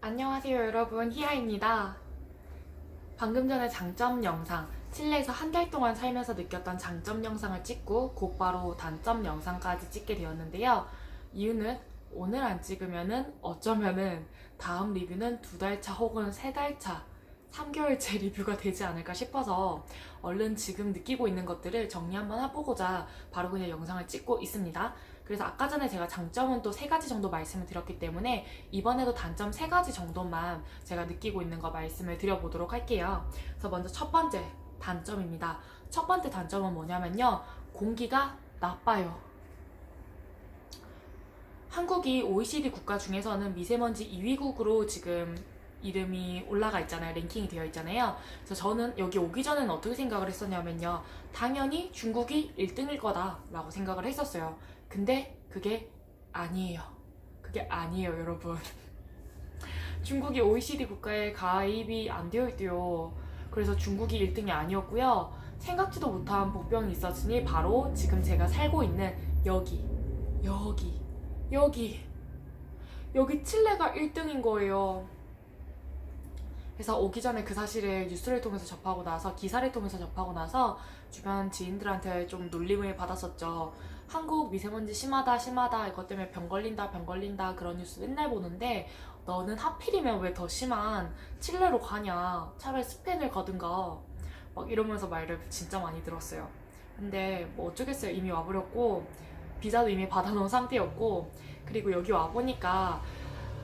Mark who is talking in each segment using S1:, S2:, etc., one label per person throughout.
S1: 안녕하세요 여러분, 히아입니다. 방금 전에 장점 영상, 칠레에서 한 달 동안 살면서 느꼈던 장점 영상을 찍고 곧바로 단점 영상까지 찍게 되었는데요. 이유는 오늘 안 찍으면은 어쩌면은 다음 리뷰는 2달 차 혹은 3달 차, 3개월째 리뷰가 되지 않을까 싶어서 얼른 지금 느끼고 있는 것들을 정리 한번 해보고자 바로 그냥 영상을 찍고 있습니다. 그래서 아까 전에 제가 장점은 또 3가지 정도 말씀을 드렸기 때문에 이번에도 단점 3가지 정도만 제가 느끼고 있는 거 말씀을 드려보도록 할게요. 그래서 먼저 첫 번째 단점입니다. 첫 번째 단점은 뭐냐면요. 공기가 나빠요. 한국이 OECD 국가 중에서는 미세먼지 2위국으로 지금 이름이 올라가 있잖아요. 랭킹이 되어 있잖아요. 그래서 저는 여기 오기 전에는 어떻게 생각을 했었냐면요. 당연히 중국이 1등일 거다라고 생각을 했었어요. 근데 그게 아니에요. 그게 아니에요, 여러분. 중국이 OECD 국가에 가입이 안 되어 있대요. 그래서 중국이 1등이 아니었고요. 생각지도 못한 복병이 있었으니 바로 지금 제가 살고 있는 여기, 여기, 여기, 여기 칠레가 1등인 거예요. 그래서 오기 전에 그 사실을 뉴스를 통해서 접하고 나서 기사를 통해서 접하고 나서 주변 지인들한테 좀 놀림을 받았었죠. 한국 미세먼지 심하다 심하다 이것 때문에 병 걸린다 병 걸린다 그런 뉴스 맨날 보는데 너는 하필이면 왜 더 심한 칠레로 가냐, 차라리 스페인을 가든가 막 이러면서 말을 진짜 많이 들었어요. 근데 뭐 어쩌겠어요. 이미 와버렸고 비자도 이미 받아놓은 상태였고, 그리고 여기 와보니까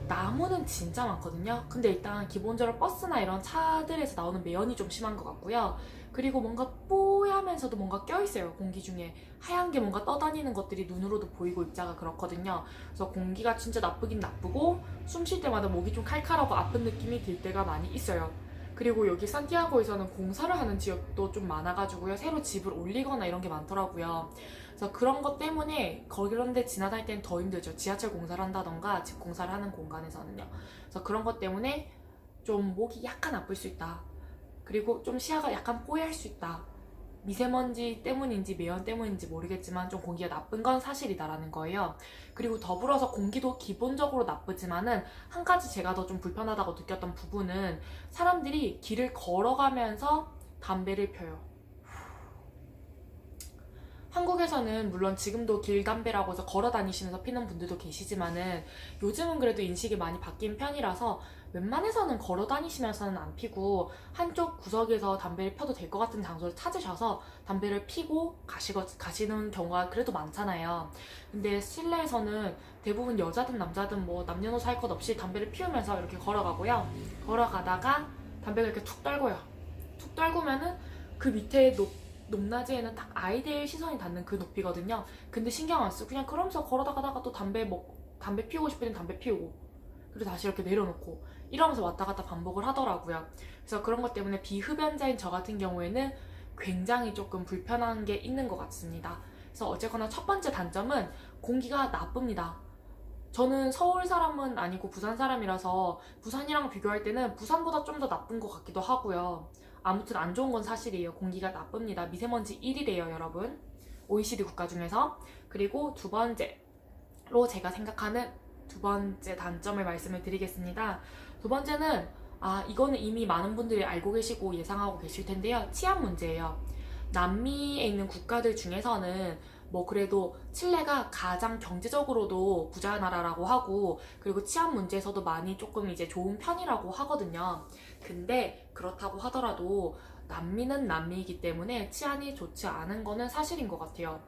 S1: 나무는 진짜 많거든요. 근데 일단 기본적으로 버스나 이런 차들에서 나오는 매연이 좀 심한 것 같고요. 그리고 뭔가 뽀얗면서도 뭔가 껴있어요. 공기 중에 하얀 게 뭔가 떠다니는 것들이 눈으로도 보이고 입자가 그렇거든요. 그래서 공기가 진짜 나쁘긴 나쁘고 숨 쉴 때마다 목이 좀 칼칼하고 아픈 느낌이 들 때가 많이 있어요. 그리고 여기 산티아고에서는 공사를 하는 지역도 좀 많아가지고요. 새로 집을 올리거나 이런 게 많더라고요. 그래서 그런 것 때문에 그런 데 지나다닐 때는 더 힘들죠. 지하철 공사를 한다던가 집 공사를 하는 공간에서는요. 그래서 그런 것 때문에 좀 목이 약간 아플 수 있다. 그리고 좀 시야가 약간 뽀얄 수 있다. 미세먼지 때문인지 매연 때문인지 모르겠지만 좀 공기가 나쁜 건 사실이다라는 거예요. 그리고 더불어서 공기도 기본적으로 나쁘지만은 한 가지 제가 더 좀 불편하다고 느꼈던 부분은 사람들이 길을 걸어가면서 담배를 펴요. 한국에서는 물론 지금도 길담배라고 해서 걸어 다니시면서 피는 분들도 계시지만은 요즘은 그래도 인식이 많이 바뀐 편이라서 웬만해서는 걸어 다니시면서는 안 피고 한쪽 구석에서 담배를 펴도 될 것 같은 장소를 찾으셔서 담배를 피고 가시는 경우가 그래도 많잖아요. 근데 실내에서는 대부분 여자든 남자든 뭐 남녀노소 할 것 없이 담배를 피우면서 이렇게 걸어가고요. 걸어가다가 담배를 이렇게 툭 떨고요. 툭 떨구면은 그 밑에 높낮이에는 딱 아이들 시선이 닿는 그 높이거든요. 근데 신경 안 쓰고 그냥 그러면서 걸어다가다가 또 담배 피우고 싶을 땐 담배 피우고 그리고 다시 이렇게 내려놓고 이러면서 왔다 갔다 반복을 하더라고요. 그래서 그런 것 때문에 비흡연자인 저 같은 경우에는 굉장히 조금 불편한 게 있는 것 같습니다. 그래서 어쨌거나 첫 번째 단점은 공기가 나쁩니다. 저는 서울 사람은 아니고 부산 사람이라서 부산이랑 비교할 때는 부산보다 좀 더 나쁜 것 같기도 하고요. 아무튼 안 좋은 건 사실이에요. 공기가 나쁩니다. 미세먼지 1위래요, 여러분. OECD 국가 중에서. 그리고 두 번째로 제가 생각하는 두 번째 단점을 말씀을 드리겠습니다. 두 번째는 이거는 이미 많은 분들이 알고 계시고 예상하고 계실 텐데요. 치안 문제예요. 남미에 있는 국가들 중에서는 뭐 그래도 칠레가 가장 경제적으로도 부자 나라라고 하고 그리고 치안 문제에서도 많이 조금 이제 좋은 편이라고 하거든요. 근데 그렇다고 하더라도 남미는 남미이기 때문에 치안이 좋지 않은 거는 사실인 것 같아요.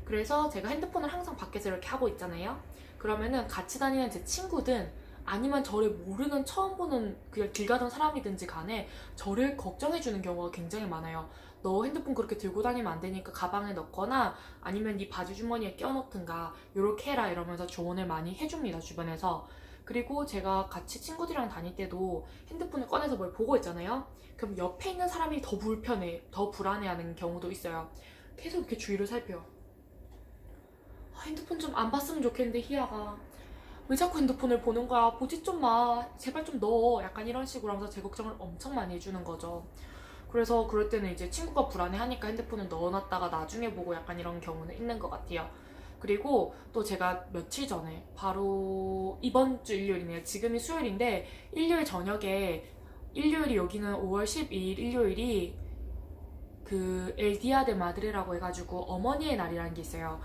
S1: 그래서 제가 핸드폰을 항상 밖에서 이렇게 하고 있잖아요. 그러면은 같이 다니는 제 친구든 아니면 저를 모르는 처음 보는 그냥 길 가던 사람이든지 간에 저를 걱정해주는 경우가 굉장히 많아요. 너 핸드폰 그렇게 들고 다니면 안 되니까 가방에 넣거나 아니면 네 바지 주머니에 껴놓든가 요렇게 해라 이러면서 조언을 많이 해줍니다, 주변에서. 그리고 제가 같이 친구들이랑 다닐 때도 핸드폰을 꺼내서 뭘 보고 있잖아요. 그럼 옆에 있는 사람이 더 불편해, 더 불안해하는 경우도 있어요. 계속 이렇게 주위를 살펴요. 핸드폰 좀 안 봤으면 좋겠는데 희야가 왜 자꾸 핸드폰을 보는 거야? 보지 좀 마. 제발 좀 넣어. 약간 이런 식으로 하면서 제 걱정을 엄청 많이 해주는 거죠. 그래서 그럴 때는 이제 친구가 불안해하니까 핸드폰을 넣어놨다가 나중에 보고 약간 이런 경우는 있는 것 같아요. 그리고 또 제가 며칠 전에 바로 이번 주 일요일이네요. 지금이 수요일인데 일요일 저녁에 일요일이 여기는 5월 12일 일요일이 그 엘디아 데 마드레라고 해가지고 어머니의 날이라는 게 있어요.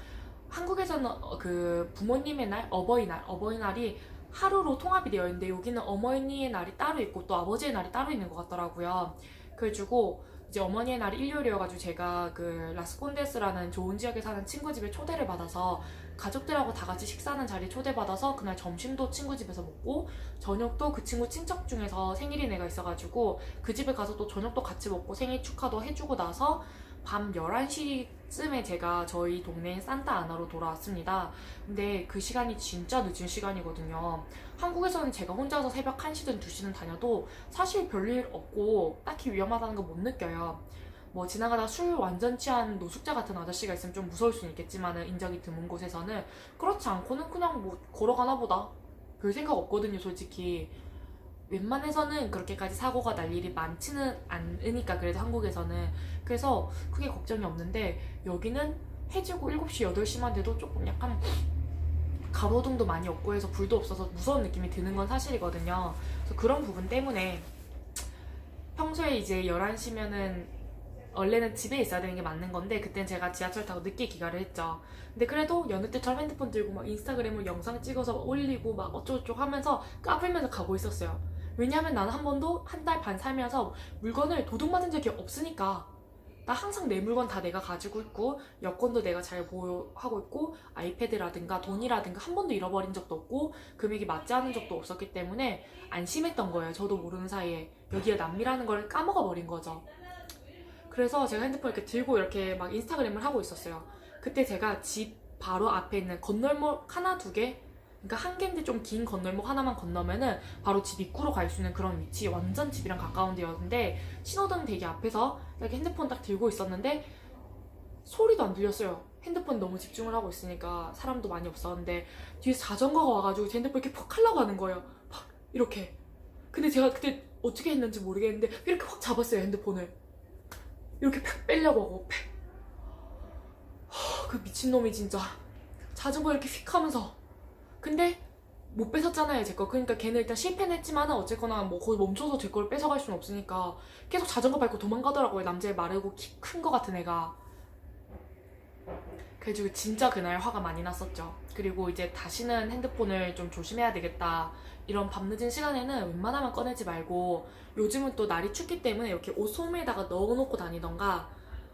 S1: 한국에서는 그 부모님의 날, 어버이날이 하루로 통합이 되어 있는데 여기는 어머니의 날이 따로 있고 또 아버지의 날이 따로 있는 것 같더라고요. 그래가지고 이제 어머니의 날이 일요일이어가지고 제가 그 라스콘데스라는 좋은 지역에 사는 친구 집에 초대를 받아서 가족들하고 다 같이 식사하는 자리에 초대받아서 그날 점심도 친구 집에서 먹고 저녁도 그 친구 친척 중에서 생일인 애가 있어가지고 그 집에 가서 또 저녁도 같이 먹고 생일 축하도 해주고 나서 밤 11시쯤에 제가 저희 동네인 산타아나로 돌아왔습니다. 근데 그 시간이 진짜 늦은 시간이거든요. 한국에서는 제가 혼자서 새벽 1시든 2시든 다녀도 사실 별일 없고 딱히 위험하다는 거 못 느껴요. 뭐 지나가다 술 완전 취한 노숙자 같은 아저씨가 있으면 좀 무서울 수는 있겠지만 인적이 드문 곳에서는 그렇지 않고는 그냥 뭐 걸어가나 보다. 별 생각 없거든요, 솔직히. 웬만해서는 그렇게까지 사고가 날 일이 많지는 않으니까 그래도 한국에서는 그래서 크게 걱정이 없는데 여기는 해지고 7시, 8시만 돼도 조금 약간 가로등도 많이 없고 해서 불도 없어서 무서운 느낌이 드는 건 사실이거든요. 그래서 그런 부분 때문에 평소에 이제 11시면은 원래는 집에 있어야 되는 게 맞는 건데 그땐 제가 지하철 타고 늦게 귀가를 했죠. 근데 그래도 여느 때처럼 핸드폰 들고 막 인스타그램으로 영상 찍어서 올리고 막 어쩌고저쩌고 하면서 까불면서 가고 있었어요. 왜냐하면 나는 한 번도 한 달 반 살면서 물건을 도둑 맞은 적이 없으니까. 나 항상 내 물건 다 내가 가지고 있고 여권도 내가 잘 보호하고 있고 아이패드라든가 돈이라든가 한 번도 잃어버린 적도 없고 금액이 맞지 않은 적도 없었기 때문에 안심했던 거예요. 저도 모르는 사이에 여기에 남미라는 걸 까먹어 버린 거죠. 그래서 제가 핸드폰 이렇게 들고 이렇게 막 인스타그램을 하고 있었어요. 그때 제가 집 바로 앞에 있는 건널목 하나 두 개, 그러니까 한 개인데 좀 긴 건널목 하나만 건너면은 바로 집 입구로 갈 수 있는 그런 위치, 완전 집이랑 가까운 데였는데 신호등 대기 앞에서 이렇게 핸드폰 딱 들고 있었는데 소리도 안 들렸어요. 핸드폰 너무 집중을 하고 있으니까 사람도 많이 없었는데 뒤에서 자전거가 와가지고 제 핸드폰 이렇게 퍽 하려고 하는 거예요. 막 이렇게. 근데 제가 그때 어떻게 했는지 모르겠는데 이렇게 확 잡았어요, 핸드폰을. 이렇게 팍 빼려고 하고 그 미친놈이 진짜 자전거 이렇게 휙 하면서 근데 못 뺏었잖아요, 제 거. 그러니까 걔는 일단 실패는 했지만 어쨌거나 뭐 거기 멈춰서 제 걸 뺏어갈 수는 없으니까 계속 자전거 밟고 도망가더라고요. 남자애 마르고 키 큰 거 같은 애가. 그래가지고 진짜 그날 화가 많이 났었죠. 그리고 이제 다시는 핸드폰을 좀 조심해야 되겠다. 이런 밤늦은 시간에는 웬만하면 꺼내지 말고 요즘은 또 날이 춥기 때문에 이렇게 옷 소매에다가 넣어놓고 다니던가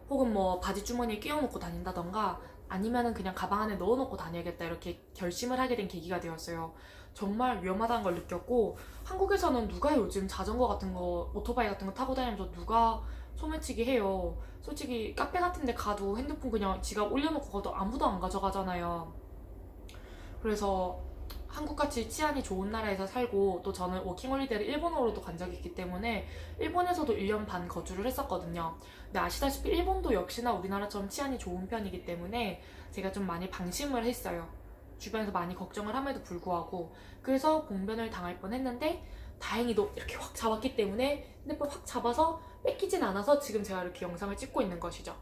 S1: 혹은 뭐 바지 주머니에 끼워놓고 다닌다던가 아니면은 그냥 가방 안에 넣어놓고 다녀야겠다 이렇게 결심을 하게 된 계기가 되었어요. 정말 위험하다는 걸 느꼈고 한국에서는 누가 요즘 자전거 같은 거 오토바이 같은 거 타고 다니면서 누가 소매치기 해요. 솔직히 카페 같은 데 가도 핸드폰 그냥 지갑 올려놓고 가도 아무도 안 가져가잖아요. 그래서 한국같이 치안이 좋은 나라에서 살고 또 저는 워킹홀리데이를 일본어로도 간 적이 있기 때문에 일본에서도 1년 반 거주를 했었거든요. 근데 아시다시피 일본도 역시나 우리나라처럼 치안이 좋은 편이기 때문에 제가 좀 많이 방심을 했어요. 주변에서 많이 걱정을 함에도 불구하고 그래서 봉변을 당할 뻔했는데 다행히도 이렇게 확 잡았기 때문에 핸드폰 확 잡아서 뺏기진 않아서 지금 제가 이렇게 영상을 찍고 있는 것이죠.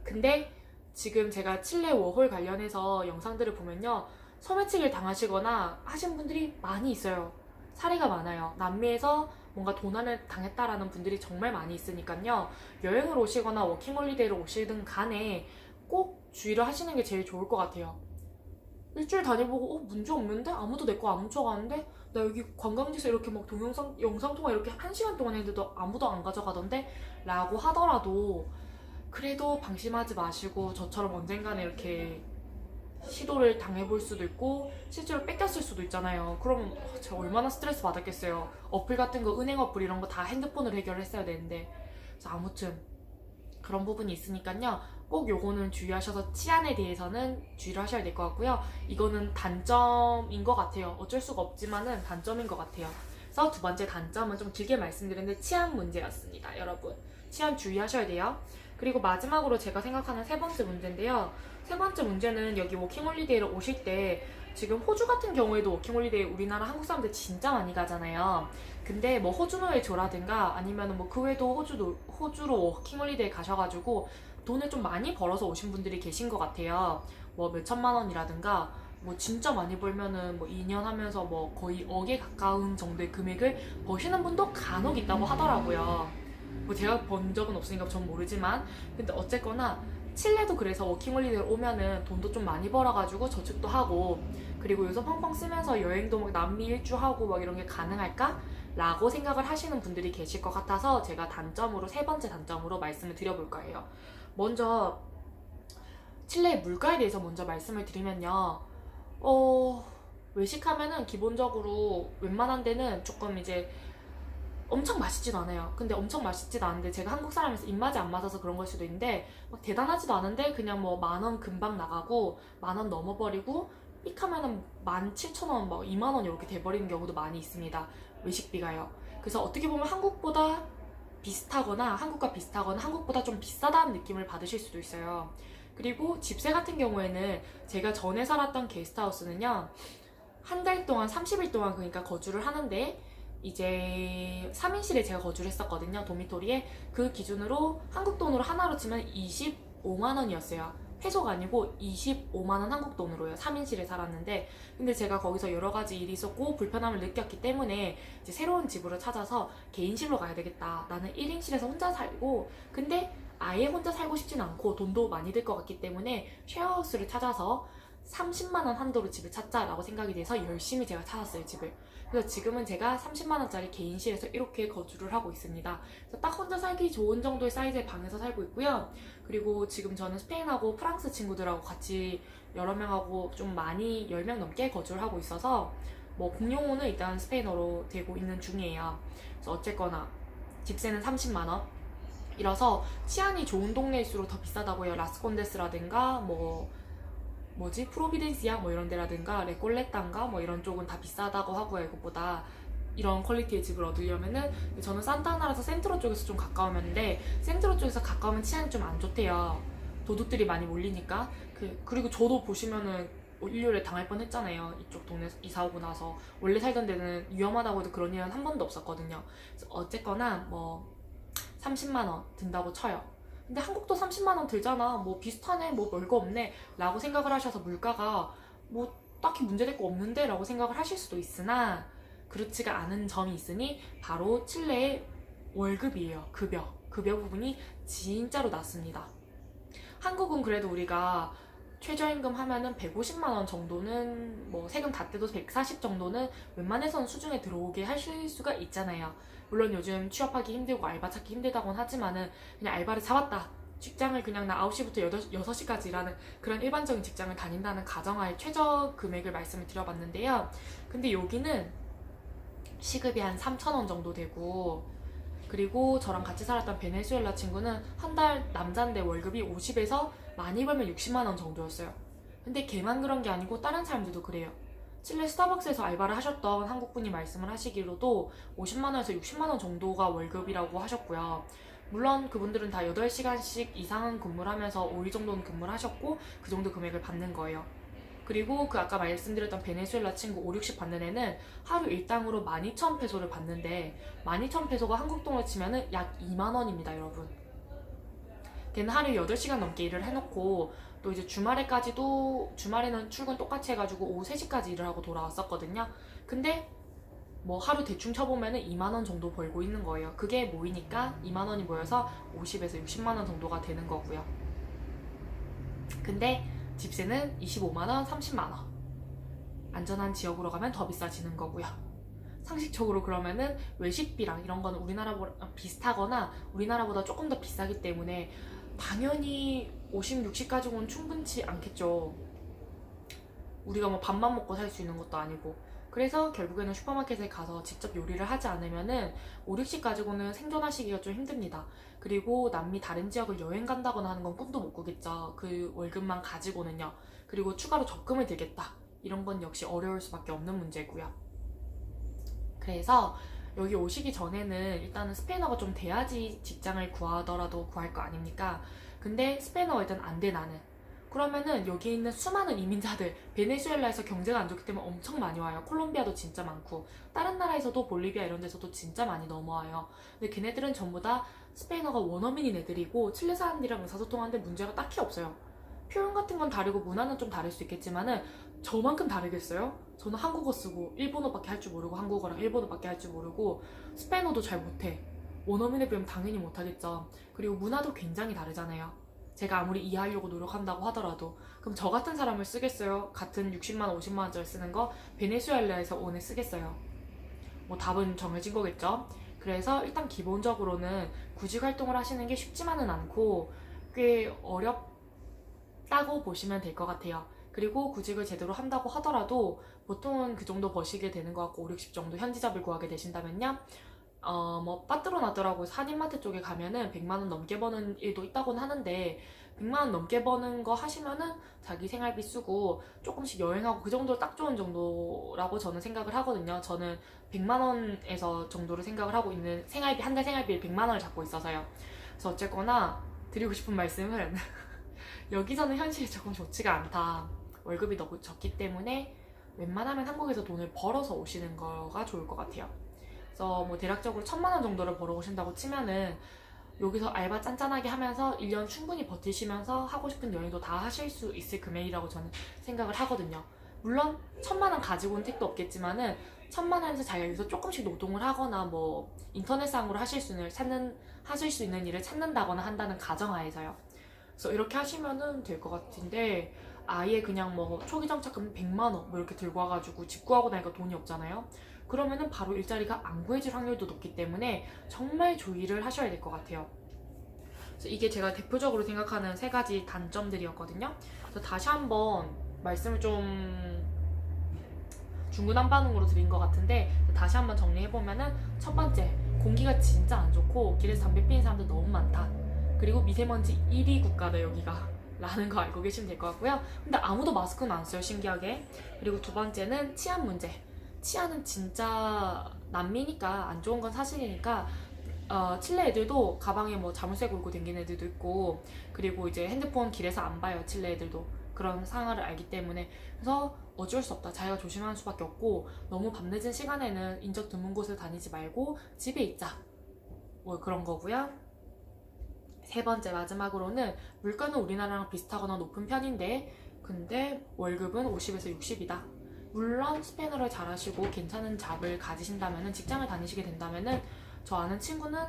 S1: 근데 지금 제가 칠레 워홀 관련해서 영상들을 보면요. 소매치기를 당하시거나 하신 분들이 많이 있어요. 사례가 많아요. 남미에서 뭔가 도난을 당했다라는 분들이 정말 많이 있으니까요. 여행을 오시거나 워킹홀리데이를 오시든 간에 꼭 주의를 하시는 게 제일 좋을 것 같아요. 일주일 다녀보고 문제 없는데? 아무도 내 거 안 훔쳐가는데? 나 여기 관광지에서 이렇게 막 동영상 영상통화 이렇게 1시간 동안 했는데도 아무도 안 가져가던데? 라고 하더라도 그래도 방심하지 마시고 저처럼 언젠가는 이렇게 시도를 당해볼 수도 있고 실제로 뺏겼을 수도 있잖아요. 그러면 제가 얼마나 스트레스 받았겠어요. 어플 같은 거 은행 어플 이런 거 다 핸드폰으로 해결을 했어야 되는데 그래서 아무튼 그런 부분이 있으니까요. 꼭 요거는 주의하셔서 치안에 대해서는 주의를 하셔야 될 것 같고요. 이거는 단점인 것 같아요. 어쩔 수가 없지만은 단점인 것 같아요. 그래서 두 번째 단점은 좀 길게 말씀드렸는데 치안 문제였습니다. 여러분 치안 주의하셔야 돼요. 그리고 마지막으로 제가 생각하는 세 번째 문제인데요. 세 번째 문제는 여기 워킹홀리데이를 오실 때 지금 호주 같은 경우에도 워킹홀리데이 우리나라 한국 사람들 진짜 많이 가잖아요. 근데 뭐 호주노예 조라든가 아니면 뭐 그 외에도 호주로 워킹홀리데이 가셔가지고 돈을 좀 많이 벌어서 오신 분들이 계신 것 같아요. 뭐 몇천만 원이라든가 뭐 진짜 많이 벌면은 뭐 2년 하면서 뭐 거의 억에 가까운 정도의 금액을 버시는 분도 간혹 있다고 하더라고요. 뭐 제가 번 적은 없으니까 전 모르지만, 근데 어쨌거나 칠레도 그래서 워킹홀리데이 오면은 돈도 좀 많이 벌어가지고 저축도 하고, 그리고 요즘 펑펑 쓰면서 여행도 막 남미 일주하고 막 이런 게 가능할까? 라고 생각을 하시는 분들이 계실 것 같아서 제가 단점으로, 세 번째 단점으로 말씀을 드려볼 거예요. 먼저 칠레의 물가에 대해서 먼저 말씀을 드리면요. 어, 외식하면은 기본적으로 웬만한 데는 조금 이제 엄청 맛있지도 않아요. 근데 엄청 맛있지도 않은데 제가 한국 사람이라서 입맛이 안 맞아서 그런 걸 수도 있는데, 막 대단하지도 않은데 그냥 뭐 10,000원 금방 나가고 10,000원 넘어버리고 삑 하면은 17,000원, 뭐 20,000원 이렇게 돼버리는 경우도 많이 있습니다. 외식비가요. 그래서 어떻게 보면 한국보다 비슷하거나 한국과 비슷하거나 한국보다 좀 비싸다는 느낌을 받으실 수도 있어요. 그리고 집세 같은 경우에는 제가 전에 살았던 게스트하우스는요, 한 달 동안 30일 동안 그러니까 거주를 하는데, 이제 3인실에 제가 거주를 했었거든요. 도미토리에. 그 기준으로 한국 돈으로 하나로 치면 25만 원이었어요. 페소가 아니고 25만 원 한국 돈으로요. 3인실에 살았는데, 근데 제가 거기서 여러 가지 일이 있었고 불편함을 느꼈기 때문에 이제 새로운 집으로 찾아서 개인실로 가야 되겠다. 나는 1인실에서 혼자 살고, 근데 아예 혼자 살고 싶진 않고 돈도 많이 들 것 같기 때문에 쉐어하우스를 찾아서 30만 원 한도로 집을 찾자라고 생각이 돼서 열심히 제가 찾았어요, 집을. 그래서 지금은 제가 30만 원짜리 개인실에서 이렇게 거주를 하고 있습니다. 그래서 딱 혼자 살기 좋은 정도의 사이즈의 방에서 살고 있고요. 그리고 지금 저는 스페인하고 프랑스 친구들하고 같이 여러 명하고 좀 많이 10명 넘게 거주를 하고 있어서 뭐 공용어는 일단 스페인어로 되고 있는 중이에요. 그래서 어쨌거나 집세는 30만 원. 이라서 치안이 좋은 동네일수록 더 비싸다고 해요. 라스콘데스라든가 뭐지 프로비덴시아 뭐 이런 데라든가 레꼴레타인가 뭐 이런 쪽은 다 비싸다고 하고요. 이것보다 이런 퀄리티의 집을 얻으려면은. 저는 산타나라에서 센트로 쪽에서 좀 가까우면데, 센트로 쪽에서 가까우면 치안이 좀 안 좋대요. 도둑들이 많이 몰리니까. 그리고 저도 보시면은 일요일에 당할 뻔했잖아요. 이쪽 동네 이사 오고 나서. 원래 살던 데는 위험하다고 해도 그런 일은 한 번도 없었거든요. 그래서 어쨌거나 뭐 30만 원 든다고 쳐요. 근데 한국도 30만 원 들잖아. 뭐 비슷하네. 뭐 별거 없네. 라고 생각을 하셔서 물가가 뭐 딱히 문제될 거 없는데? 라고 생각을 하실 수도 있으나, 그렇지가 않은 점이 있으니 바로 칠레의 월급이에요. 급여 부분이 진짜로 낮습니다. 한국은 그래도 우리가 최저임금 하면은 150만 원 정도는, 뭐 세금 다 떼도 140 정도는 웬만해서는 수중에 들어오게 하실 수가 있잖아요. 물론 요즘 취업하기 힘들고 알바 찾기 힘들다곤 하지만은 그냥 알바를 잡았다. 직장을 그냥 나 9시부터 6시까지 일하는 그런 일반적인 직장을 다닌다는 가정하에 최저 금액을 말씀을 드려봤는데요. 근데 여기는 시급이 한 3,000원 정도 되고, 그리고 저랑 같이 살았던 베네수엘라 친구는 한 달 남잔데 월급이 50에서 많이 벌면 60만 원 정도였어요. 근데 걔만 그런 게 아니고 다른 사람들도 그래요. 칠레 스타벅스에서 알바를 하셨던 한국분이 말씀을 하시기로도 50만 원에서 60만 원 정도가 월급이라고 하셨고요. 물론 그분들은 다 8시간씩 이상은 근무를 하면서 5일 정도는 근무를 하셨고 그 정도 금액을 받는 거예요. 그리고 그 아까 말씀드렸던 베네수엘라 친구 5, 60 받는 애는 하루 일당으로 12,000페소를 받는데, 12,000페소가 한국 돈으로 치면은 약 2만 원입니다, 여러분. 걔는 하루 8시간 넘게 일을 해놓고 또 이제 주말에는 출근 똑같이 해가지고 오후 3시까지 일을 하고 돌아왔었거든요. 근데 뭐 하루 대충 쳐보면은 2만 원 정도 벌고 있는 거예요. 그게 모이니까 2만 원이 모여서 50에서 60만 원 정도가 되는 거고요. 근데 집세는 25만 원, 30만 원. 안전한 지역으로 가면 더 비싸지는 거고요. 상식적으로 그러면은 외식비랑 이런 거는 우리나라보다 비슷하거나 우리나라보다 조금 더 비싸기 때문에 당연히 50, 60 가지고는 충분치 않겠죠. 우리가 뭐 밥만 먹고 살 수 있는 것도 아니고. 그래서 결국에는 슈퍼마켓에 가서 직접 요리를 하지 않으면은 5, 60 가지고는 생존하시기가 좀 힘듭니다. 그리고 남미 다른 지역을 여행 간다거나 하는 건 꿈도 못 꾸겠죠. 그 월급만 가지고는요. 그리고 추가로 적금을 들겠다. 이런 건 역시 어려울 수밖에 없는 문제고요. 그래서 여기 오시기 전에는 일단은 스페인어가 좀 돼야지 직장을 구하더라도 구할 거 아닙니까? 근데 스페인어가 일단 안 돼, 나는. 그러면은 여기 있는 수많은 이민자들, 베네수엘라에서 경제가 안 좋기 때문에 엄청 많이 와요. 콜롬비아도 진짜 많고 다른 나라에서도 볼리비아 이런 데서도 진짜 많이 넘어와요. 근데 걔네들은 전부 다 스페인어가 원어민인 애들이고 칠레 사람들이랑 의사소통하는데 문제가 딱히 없어요. 표현 같은 건 다르고 문화는 좀 다를 수 있겠지만은 저만큼 다르겠어요? 저는 한국어 쓰고 일본어밖에 할 줄 모르고 한국어랑 일본어밖에 할 줄 모르고 스페인어도 잘 못해. 원어민에 비하면 당연히 못하겠죠. 그리고 문화도 굉장히 다르잖아요. 제가 아무리 이해하려고 노력한다고 하더라도 그럼 저 같은 사람을 쓰겠어요? 같은 60만 원, 50만 원짜리 쓰는 거 베네수엘라에서 온 애 쓰겠어요? 뭐 답은 정해진 거겠죠. 그래서 일단 기본적으로는 구직 활동을 하시는 게 쉽지만은 않고 꽤 어렵다고 보시면 될 것 같아요. 그리고 구직을 제대로 한다고 하더라도 보통은 그 정도 버시게 되는 것 같고 5, 60 정도 현지잡을 구하게 되신다면요. 뭐 빠뜨로나더라고 한인마트 쪽에 가면은 100만 원 넘게 버는 일도 있다고는 하는데 100만 원 넘게 버는 거 하시면은 자기 생활비 쓰고 조금씩 여행하고 그 정도 딱 좋은 정도라고 저는 생각을 하거든요. 저는 100만 원에서 정도를 생각을 하고 있는 생활비 한 달 생활비를 100만 원을 잡고 있어서요. 그래서 어쨌거나 드리고 싶은 말씀은 여기서는 현실이 조금 좋지가 않다. 월급이 너무 적기 때문에 웬만하면 한국에서 돈을 벌어서 오시는 거가 좋을 것 같아요. 그래서 뭐 대략적으로 1000만 원 정도를 벌어오신다고 치면은 여기서 알바 짠짠하게 하면서 1년 충분히 버티시면서 하고 싶은 여행도 다 하실 수 있을 금액이라고 저는 생각을 하거든요. 물론 1000만 원 가지고는 택도 없겠지만은 1000만 원에서 자기가 여기서 조금씩 노동을 하거나 뭐 인터넷상으로 하실 수 있는 일을 찾는다거나 한다는 가정하에서요. 그래서 이렇게 하시면은 될 것 같은데 아예 그냥 뭐 초기 정착금 100만 원 뭐 이렇게 들고 와가지고 집 구하고 나니까 돈이 없잖아요. 그러면은 바로 일자리가 안 구해질 확률도 높기 때문에 정말 주의를 하셔야 될 것 같아요. 그래서 이게 제가 대표적으로 생각하는 세 가지 단점들이었거든요. 그래서 다시 한번 말씀을 좀 중구난방으로 드린 것 같은데 다시 한번 정리해보면은 첫 번째, 공기가 진짜 안 좋고 길에서 담배 피는 사람들 너무 많다. 그리고 미세먼지 1위 국가다 여기가 라는 거 알고 계시면 될 것 같고요. 근데 아무도 마스크는 안 써요, 신기하게. 그리고 두 번째는 치안 문제. 치안은 진짜 남미니까 안 좋은 건 사실이니까 칠레 애들도 가방에 뭐 자물쇠 걸고 다니는 애들도 있고 그리고 이제 핸드폰 길에서 안 봐요, 칠레 애들도. 그런 상황을 알기 때문에. 그래서 어쩔 수 없다. 자기가 조심하는 수밖에 없고 너무 밤늦은 시간에는 인적 드문 곳을 다니지 말고 집에 있자. 뭐 그런 거고요. 세 번째 마지막으로는 물가는 우리나라랑 비슷하거나 높은 편인데 근데 월급은 50에서 60이다. 물론 스페인어를 잘하시고 괜찮은 잡을 가지신다면 직장을 다니시게 된다면은 저 아는 친구는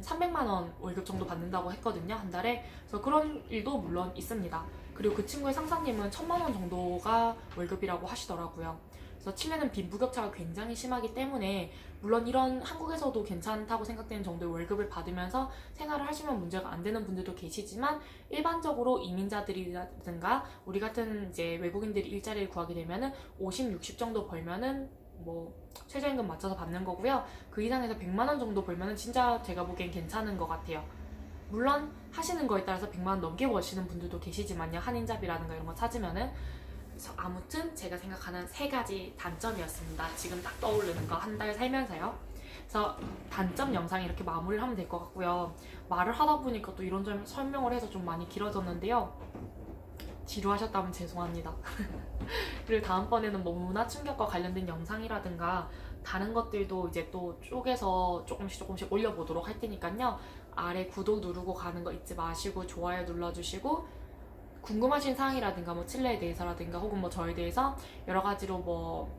S1: 300만 원 월급 정도 받는다고 했거든요, 한 달에. 그래서 그런 일도 물론 있습니다. 그리고 그 친구의 상사님은 1000만 원 정도가 월급이라고 하시더라고요. 그래서 칠레는 빈부격차가 굉장히 심하기 때문에 물론 이런 한국에서도 괜찮다고 생각되는 정도의 월급을 받으면서 생활을 하시면 문제가 안 되는 분들도 계시지만 일반적으로 이민자들이라든가 우리 같은 이제 외국인들이 일자리를 구하게 되면은 50, 60 정도 벌면은 뭐 최저임금 맞춰서 받는 거고요. 그 이상에서 100만 원 정도 벌면은 진짜 제가 보기엔 괜찮은 것 같아요. 물론 하시는 거에 따라서 100만 원 넘게 버시는 분들도 계시지만요. 한인잡이라든가 이런 거 찾으면은. 그래서 아무튼 제가 생각하는 세 가지 단점이었습니다. 지금 딱 떠오르는 거 한 달 살면서요. 그래서 단점 영상 이렇게 마무리를 하면 될 것 같고요. 말을 하다 보니까 또 이런 점 설명을 해서 좀 많이 길어졌는데요. 지루하셨다면 죄송합니다. 그리고 다음번에는 뭐 문화 충격과 관련된 영상이라든가 다른 것들도 이제 또 쪼개서 조금씩 올려보도록 할 테니까요. 아래 구독 누르고 가는 거 잊지 마시고 좋아요 눌러주시고 궁금하신 사항이라든가 뭐 칠레에 대해서라든가 혹은 뭐 저에 대해서 여러 가지로 뭐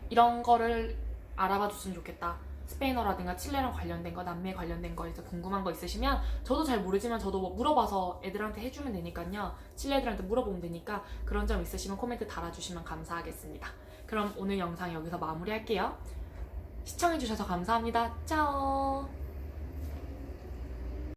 S1: 이런 거를 알아봐 줬으면 좋겠다. 스페인어라든가 칠레랑 관련된 거, 남미에 관련된 거에서 궁금한 거 있으시면 저도 잘 모르지만 저도 뭐 물어봐서 애들한테 해주면 되니까요. 칠레 애들한테 물어보면 되니까 그런 점 있으시면 코멘트 달아주시면 감사하겠습니다. 그럼 오늘 영상 여기서 마무리할게요. 시청해주셔서 감사합니다. 짜오!